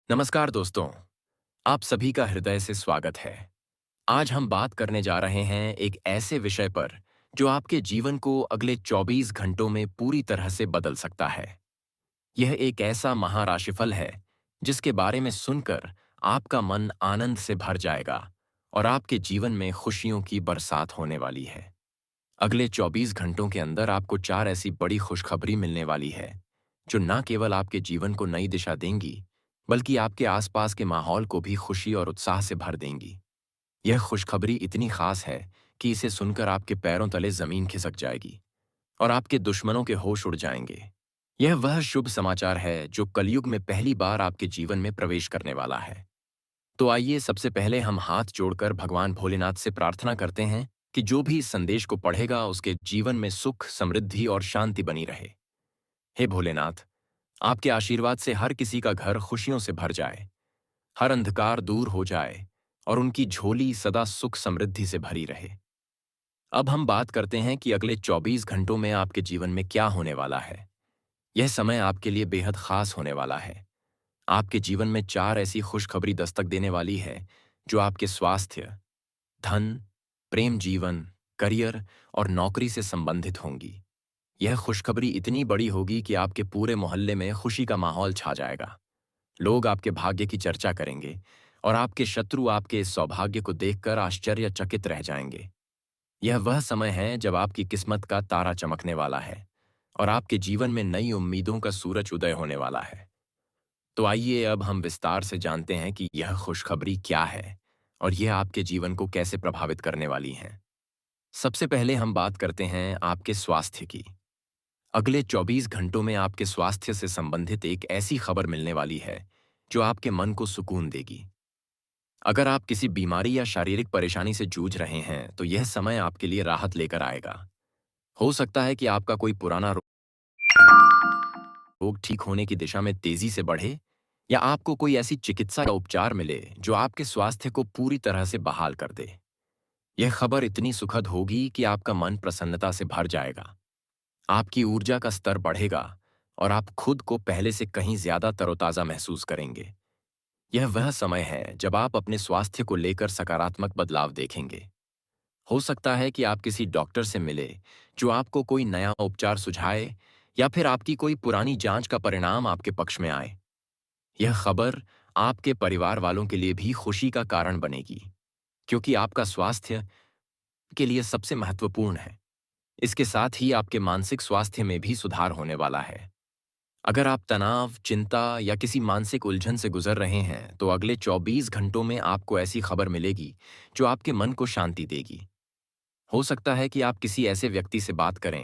नमस्कार दोस्तों, आप सभी का हृदय से स्वागत है। आज हम बात करने जा रहे हैं एक ऐसे विषय पर जो आपके जीवन को अगले 24 घंटों में पूरी तरह से बदल सकता है। यह एक ऐसा महाराशिफल है जिसके बारे में सुनकर आपका मन आनंद से भर जाएगा और आपके जीवन में खुशियों की बरसात होने वाली है। अगले 24 घंटों के अंदर आपको 4 ऐसी बड़ी खुशखबरी मिलने वाली है जो न केवल आपके जीवन को नई दिशा देंगी, बल्कि आपके आसपास के माहौल को भी खुशी और उत्साह से भर देंगी। यह खुशखबरी इतनी खास है कि इसे सुनकर आपके पैरों तले जमीन खिसक जाएगी और आपके दुश्मनों के होश उड़ जाएंगे। यह वह शुभ समाचार है जो कलयुग में पहली बार आपके जीवन में प्रवेश करने वाला है। तो आइए सबसे पहले हम हाथ जोड़कर भगवान भोलेनाथ से प्रार्थना करते हैं कि जो भी इस संदेश को पढ़ेगा उसके जीवन में सुख, समृद्धि और शांति बनी रहे। हे भोलेनाथ, आपके आशीर्वाद से हर किसी का घर खुशियों से भर जाए, हर अंधकार दूर हो जाए और उनकी झोली सदा सुख समृद्धि से भरी रहे। अब हम बात करते हैं कि अगले 24 घंटों में आपके जीवन में क्या होने वाला है। यह समय आपके लिए बेहद खास होने वाला है। आपके जीवन में 4 ऐसी खुशखबरी दस्तक देने वाली है जो आपके स्वास्थ्य, धन, प्रेम जीवन, करियर और नौकरी से संबंधित होंगी। यह खुशखबरी इतनी बड़ी होगी कि आपके पूरे मोहल्ले में खुशी का माहौल छा जाएगा। लोग आपके भाग्य की चर्चा करेंगे और आपके शत्रु आपके इस सौभाग्य को देखकर आश्चर्यचकित रह जाएंगे। यह वह समय है जब आपकी किस्मत का तारा चमकने वाला है और आपके जीवन में नई उम्मीदों का सूरज उदय होने वाला है। तो आइए अब हम विस्तार से जानते हैं कि यह खुशखबरी क्या है और यह आपके जीवन को कैसे प्रभावित करने वाली है। सबसे पहले हम बात करते हैं आपके स्वास्थ्य की। अगले 24 घंटों में आपके स्वास्थ्य से संबंधित एक ऐसी खबर मिलने वाली है जो आपके मन को सुकून देगी। अगर आप किसी बीमारी या शारीरिक परेशानी से जूझ रहे हैं तो यह समय आपके लिए राहत लेकर आएगा। हो सकता है कि आपका कोई पुराना रोग ठीक होने की दिशा में तेजी से बढ़े या आपको कोई ऐसी चिकित्सा या उपचार मिले जो आपके स्वास्थ्य को पूरी तरह से बहाल कर दे। यह खबर इतनी सुखद होगी कि आपका मन प्रसन्नता से भर जाएगा। आपकी ऊर्जा का स्तर बढ़ेगा और आप खुद को पहले से कहीं ज्यादा तरोताजा महसूस करेंगे। यह वह समय है जब आप अपने स्वास्थ्य को लेकर सकारात्मक बदलाव देखेंगे। हो सकता है कि आप किसी डॉक्टर से मिले जो आपको कोई नया उपचार सुझाए या फिर आपकी कोई पुरानी जांच का परिणाम आपके पक्ष में आए। यह खबर आपके परिवार वालों के लिए भी खुशी का कारण बनेगी, क्योंकि आपका स्वास्थ्य के लिए सबसे महत्वपूर्ण है। इसके साथ ही आपके मानसिक स्वास्थ्य में भी सुधार होने वाला है। अगर आप तनाव, चिंता या किसी मानसिक उलझन से गुजर रहे हैं तो अगले 24 घंटों में आपको ऐसी खबर मिलेगी जो आपके मन को शांति देगी। हो सकता है कि आप किसी ऐसे व्यक्ति से बात करें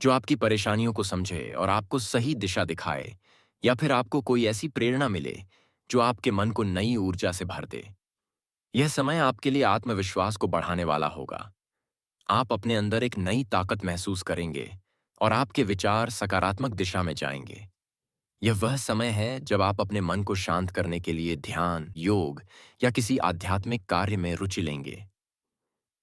जो आपकी परेशानियों को समझे और आपको सही दिशा दिखाए, या फिर आपको कोई ऐसी प्रेरणा मिले जो आपके मन को नई ऊर्जा से भर दे। यह समय आपके लिए आत्मविश्वास को बढ़ाने वाला होगा। आप अपने अंदर एक नई ताकत महसूस करेंगे और आपके विचार सकारात्मक दिशा में जाएंगे। यह वह समय है जब आप अपने मन को शांत करने के लिए ध्यान, योग या किसी आध्यात्मिक कार्य में रुचि लेंगे।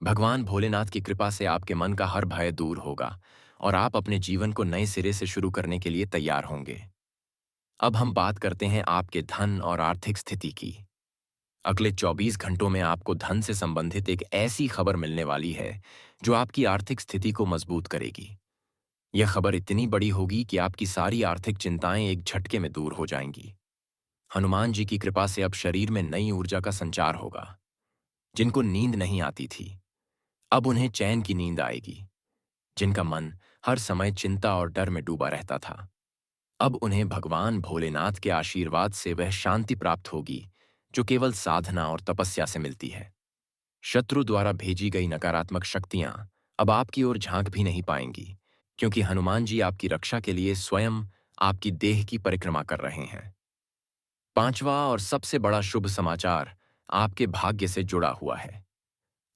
भगवान भोलेनाथ की कृपा से आपके मन का हर भय दूर होगा और आप अपने जीवन को नए सिरे से शुरू करने के लिए तैयार होंगे। अब हम बात करते हैं आपके धन और आर्थिक स्थिति की। अगले 24 घंटों में आपको धन से संबंधित एक ऐसी खबर मिलने वाली है जो आपकी आर्थिक स्थिति को मजबूत करेगी। यह खबर इतनी बड़ी होगी कि आपकी सारी आर्थिक चिंताएं एक झटके में दूर हो जाएंगी। हनुमान जी की कृपा से अब शरीर में नई ऊर्जा का संचार होगा। जिनको नींद नहीं आती थी, अब उन्हें चैन की नींद आएगी। जिनका मन हर समय चिंता और डर में डूबा रहता था, अब उन्हें भगवान भोलेनाथ के आशीर्वाद से वह शांति प्राप्त होगी जो केवल साधना और तपस्या से मिलती है। शत्रु द्वारा भेजी गई नकारात्मक शक्तियां अब आपकी ओर झांक भी नहीं पाएंगी, क्योंकि हनुमान जी आपकी रक्षा के लिए स्वयं आपकी देह की परिक्रमा कर रहे हैं। पांचवा और सबसे बड़ा शुभ समाचार आपके भाग्य से जुड़ा हुआ है।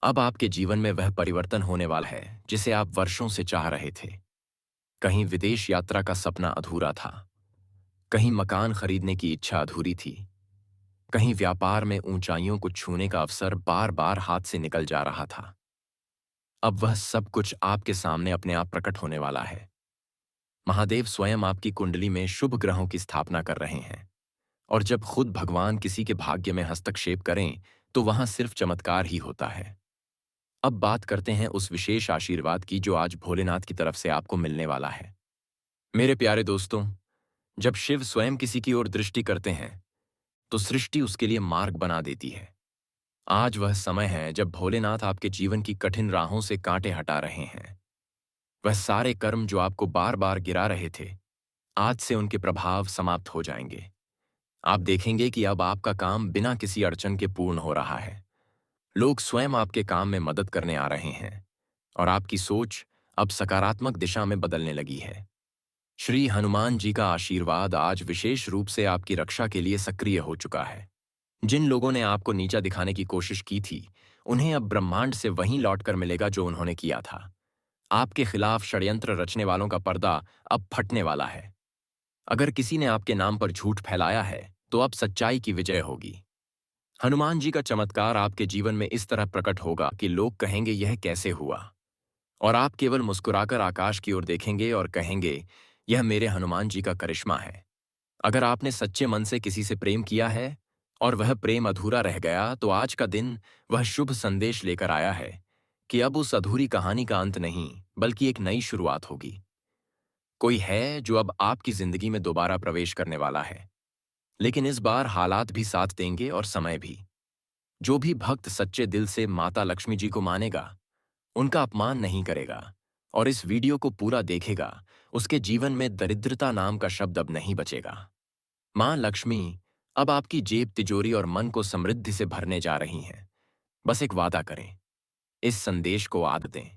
अब आपके जीवन में वह परिवर्तन होने वाला है जिसे आप वर्षों से चाह रहे थे। कहीं विदेश यात्रा का सपना अधूरा था, कहीं मकान खरीदने की इच्छा अधूरी थी, कहीं व्यापार में ऊंचाइयों को छूने का अवसर बार बार हाथ से निकल जा रहा था। अब वह सब कुछ आपके सामने अपने आप प्रकट होने वाला है। महादेव स्वयं आपकी कुंडली में शुभ ग्रहों की स्थापना कर रहे हैं और जब खुद भगवान किसी के भाग्य में हस्तक्षेप करें तो वहां सिर्फ चमत्कार ही होता है। अब बात करते हैं उस विशेष आशीर्वाद की जो आज भोलेनाथ की तरफ से आपको मिलने वाला है। मेरे प्यारे दोस्तों, जब शिव स्वयं किसी की ओर दृष्टि करते हैं तो सृष्टि उसके लिए मार्ग बना देती है। आज वह समय है जब भोलेनाथ आपके जीवन की कठिन राहों से कांटे हटा रहे हैं। वह सारे कर्म जो आपको बार बार गिरा रहे थे, आज से उनके प्रभाव समाप्त हो जाएंगे। आप देखेंगे कि अब आपका काम बिना किसी अड़चन के पूर्ण हो रहा है। लोग स्वयं आपके काम में मदद करने आ रहे हैं और आपकी सोच अब सकारात्मक दिशा में बदलने लगी है। श्री हनुमान जी का आशीर्वाद आज विशेष रूप से आपकी रक्षा के लिए सक्रिय हो चुका है। जिन लोगों ने आपको नीचा दिखाने की कोशिश की थी, उन्हें अब ब्रह्मांड से वहीं लौटकर मिलेगा जो उन्होंने किया था। आपके खिलाफ षड्यंत्र रचने वालों का पर्दा अब फटने वाला है। अगर किसी ने आपके नाम पर झूठ फैलाया है, तो अब सच्चाई की विजय होगी। हनुमान जी का चमत्कार आपके जीवन में इस तरह प्रकट होगा कि लोग कहेंगे यह कैसे हुआ, और आप केवल मुस्कुराकर आकाश की ओर देखेंगे और कहेंगे यह मेरे हनुमान जी का करिश्मा है। अगर आपने सच्चे मन से किसी से प्रेम किया है और वह प्रेम अधूरा रह गया, तो आज का दिन वह शुभ संदेश लेकर आया है कि अब उस अधूरी कहानी का अंत नहीं, बल्कि एक नई शुरुआत होगी। कोई है जो अब आपकी जिंदगी में दोबारा प्रवेश करने वाला है, लेकिन इस बार हालात भी साथ देंगे और समय भी। जो भी भक्त सच्चे दिल से माता लक्ष्मी जी को मानेगा, उनका अपमान नहीं करेगा और इस वीडियो को पूरा देखेगा, उसके जीवन में दरिद्रता नाम का शब्द अब नहीं बचेगा। मां लक्ष्मी अब आपकी जेब, तिजोरी और मन को समृद्धि से भरने जा रही हैं। बस एक वादा करें, इस संदेश को आद दें,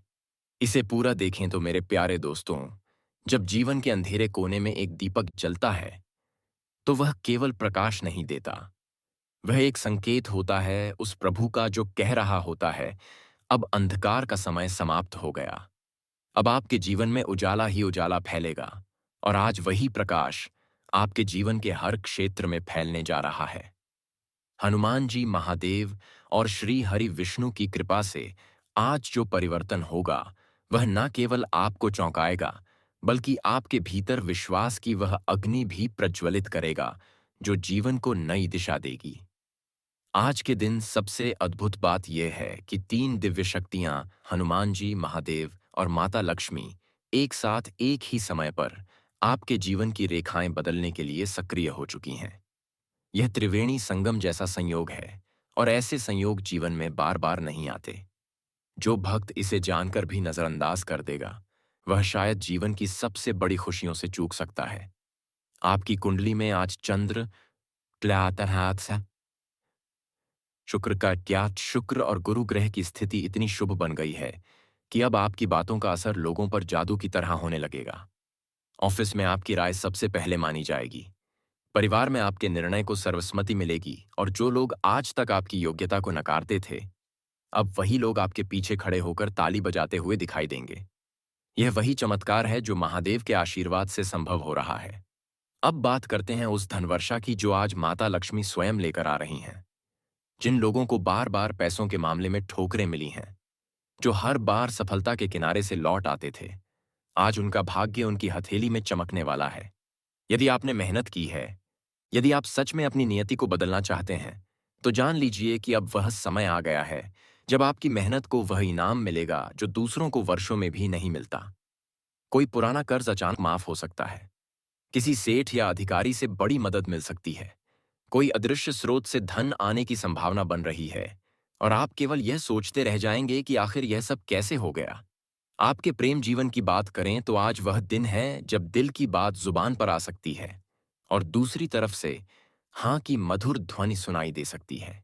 इसे पूरा देखें तो मेरे प्यारे दोस्तों, जब जीवन के अंधेरे कोने में एक दीपक जलता है, तो वह केवल प्रकाश नहीं देता, वह एक संकेत होता है उस प्रभु का जो कह रहा होता है, अब अंधकार का समय समाप्त हो गया। अब आपके जीवन में उजाला ही उजाला फैलेगा और आज वही प्रकाश आपके जीवन के हर क्षेत्र में फैलने जा रहा है। हनुमान जी, महादेव और श्री हरि विष्णु की कृपा से आज जो परिवर्तन होगा, वह न केवल आपको चौंकाएगा, बल्कि आपके भीतर विश्वास की वह अग्नि भी प्रज्वलित करेगा जो जीवन को नई दिशा देगी। आज के दिन सबसे अद्भुत बात यह है कि 3 दिव्य शक्तियां, हनुमान जी, महादेव और माता लक्ष्मी, एक साथ एक ही समय पर आपके जीवन की रेखाएं बदलने के लिए सक्रिय हो चुकी हैं। यह त्रिवेणी संगम जैसा संयोग है और ऐसे संयोग जीवन में बार बार नहीं आते। जो भक्त इसे जानकर भी नजरअंदाज कर देगा, वह शायद जीवन की सबसे बड़ी खुशियों से चूक सकता है। आपकी कुंडली में आज चंद्र, शुक्र का ज्ञात शुक्र और गुरु ग्रह की स्थिति इतनी शुभ बन गई है कि अब आपकी बातों का असर लोगों पर जादू की तरह होने लगेगा। ऑफिस में आपकी राय सबसे पहले मानी जाएगी। परिवार में आपके निर्णय को सर्वसम्मति मिलेगी और जो लोग आज तक आपकी योग्यता को नकारते थे, अब वही लोग आपके पीछे खड़े होकर ताली बजाते हुए दिखाई देंगे। यह वही चमत्कार है जो महादेव के आशीर्वाद से संभव हो रहा है। अब बात करते हैं उस धनवर्षा की जो आज माता लक्ष्मी स्वयं लेकर आ रही हैं। जिन लोगों को बार बार पैसों के मामले में ठोकरें मिली हैं, जो हर बार सफलता के किनारे से लौट आते थे, आज उनका भाग्य उनकी हथेली में चमकने वाला है। यदि आपने मेहनत की है, यदि आप सच में अपनी नियति को बदलना चाहते हैं, तो जान लीजिए कि अब वह समय आ गया है जब आपकी मेहनत को वह इनाम मिलेगा जो दूसरों को वर्षों में भी नहीं मिलता। कोई पुराना कर्ज अचानक माफ हो सकता है, किसी सेठ या अधिकारी से बड़ी मदद मिल सकती है, कोई अदृश्य स्रोत से धन आने की संभावना बन रही है और आप केवल यह सोचते रह जाएंगे कि आखिर यह सब कैसे हो गया। आपके प्रेम जीवन की बात करें तो आज वह दिन है जब दिल की बात जुबान पर आ सकती है और दूसरी तरफ से हाँ की मधुर ध्वनि सुनाई दे सकती है।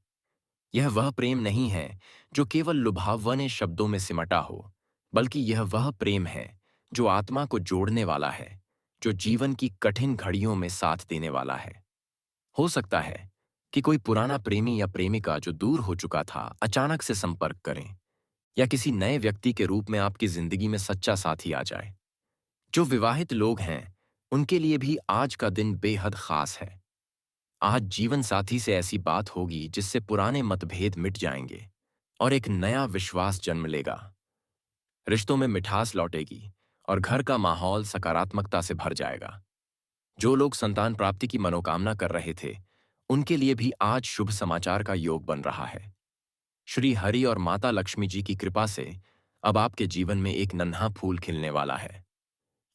यह वह प्रेम नहीं है जो केवल लुभावने शब्दों में सिमटा हो, बल्कि यह वह प्रेम है जो आत्मा को जोड़ने वाला है, जो जीवन की कठिन घड़ियों में साथ देने वाला है। हो सकता है कि कोई पुराना प्रेमी या प्रेमिका जो दूर हो चुका था अचानक से संपर्क करें, या किसी नए व्यक्ति के रूप में आपकी जिंदगी में सच्चा साथी आ जाए। जो विवाहित लोग हैं, उनके लिए भी आज का दिन बेहद खास है। आज जीवन साथी से ऐसी बात होगी जिससे पुराने मतभेद मिट जाएंगे और एक नया विश्वास जन्म लेगा। रिश्तों में मिठास लौटेगी और घर का माहौल सकारात्मकता से भर जाएगा। जो लोग संतान प्राप्ति की मनोकामना कर रहे थे, उनके लिए भी आज शुभ समाचार का योग बन रहा है। श्री हरि और माता लक्ष्मी जी की कृपा से अब आपके जीवन में एक नन्हा फूल खिलने वाला है।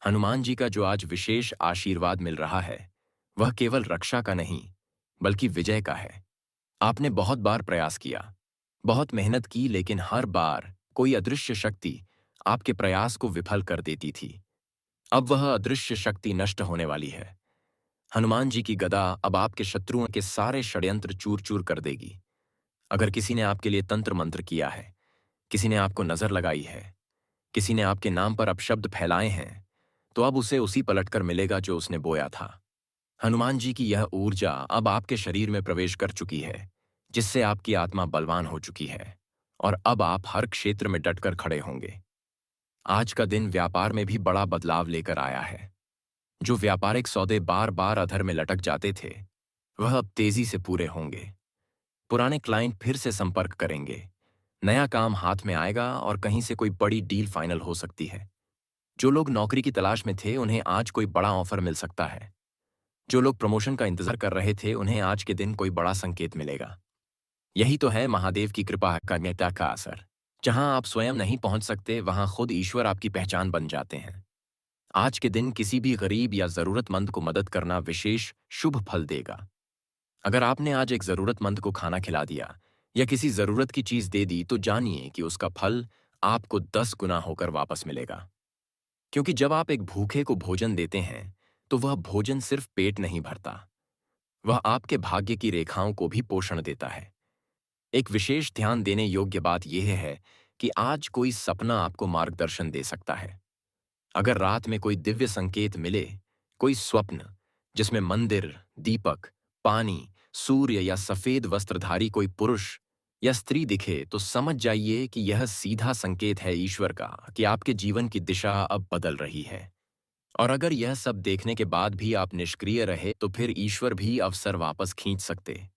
हनुमान जी का जो आज विशेष आशीर्वाद मिल रहा है, वह केवल रक्षा का नहीं, बल्कि विजय का है। आपने बहुत बार प्रयास किया, बहुत मेहनत की, लेकिन हर बार कोई अदृश्य शक्ति आपके प्रयास को विफल कर देती थी। अब वह अदृश्य शक्ति नष्ट होने वाली है। हनुमान जी की गदा अब आपके शत्रुओं के सारे षड्यंत्र चूर चूर कर देगी। अगर किसी ने आपके लिए तंत्र मंत्र किया है, किसी ने आपको नजर लगाई है, किसी ने आपके नाम पर अपशब्द फैलाए हैं, तो अब उसे उसी पलटकर मिलेगा जो उसने बोया था। हनुमान जी की यह ऊर्जा अब आपके शरीर में प्रवेश कर चुकी है, जिससे आपकी आत्मा बलवान हो चुकी है और अब आप हर क्षेत्र में डटकर खड़े होंगे। आज का दिन व्यापार में भी बड़ा बदलाव लेकर आया है। जो व्यापारिक सौदे बार बार अधर में लटक जाते थे, वह अब तेजी से पूरे होंगे। पुराने क्लाइंट फिर से संपर्क करेंगे, नया काम हाथ में आएगा और कहीं से कोई बड़ी डील फाइनल हो सकती है। जो लोग नौकरी की तलाश में थे, उन्हें आज कोई बड़ा ऑफर मिल सकता है। जो लोग प्रमोशन का इंतजार कर रहे थे, उन्हें आज के दिन कोई बड़ा संकेत मिलेगा। यही तो है महादेव की कृपा काम्यता का असर। जहां आप स्वयं नहीं पहुंच सकते, वहां खुद ईश्वर आपकी पहचान बन जाते हैं। आज के दिन किसी भी गरीब या जरूरतमंद को मदद करना विशेष शुभ फल देगा। अगर आपने आज एक जरूरतमंद को खाना खिला दिया या किसी जरूरत की चीज दे दी, तो जानिए कि उसका फल आपको 10 गुना होकर वापस मिलेगा। क्योंकि जब आप एक भूखे को भोजन देते हैं, तो वह भोजन सिर्फ पेट नहीं भरता, वह आपके भाग्य की रेखाओं को भी पोषण देता है। एक विशेष ध्यान देने योग्य बात यह है कि आज कोई सपना आपको मार्गदर्शन दे सकता है। अगर रात में कोई दिव्य संकेत मिले, कोई स्वप्न जिसमें मंदिर, दीपक, पानी, सूर्य या सफेद वस्त्रधारी कोई पुरुष या स्त्री दिखे, तो समझ जाइए कि यह सीधा संकेत है ईश्वर का कि आपके जीवन की दिशा अब बदल रही है। और अगर यह सब देखने के बाद भी आप निष्क्रिय रहे, तो फिर ईश्वर भी अवसर वापस खींच सकते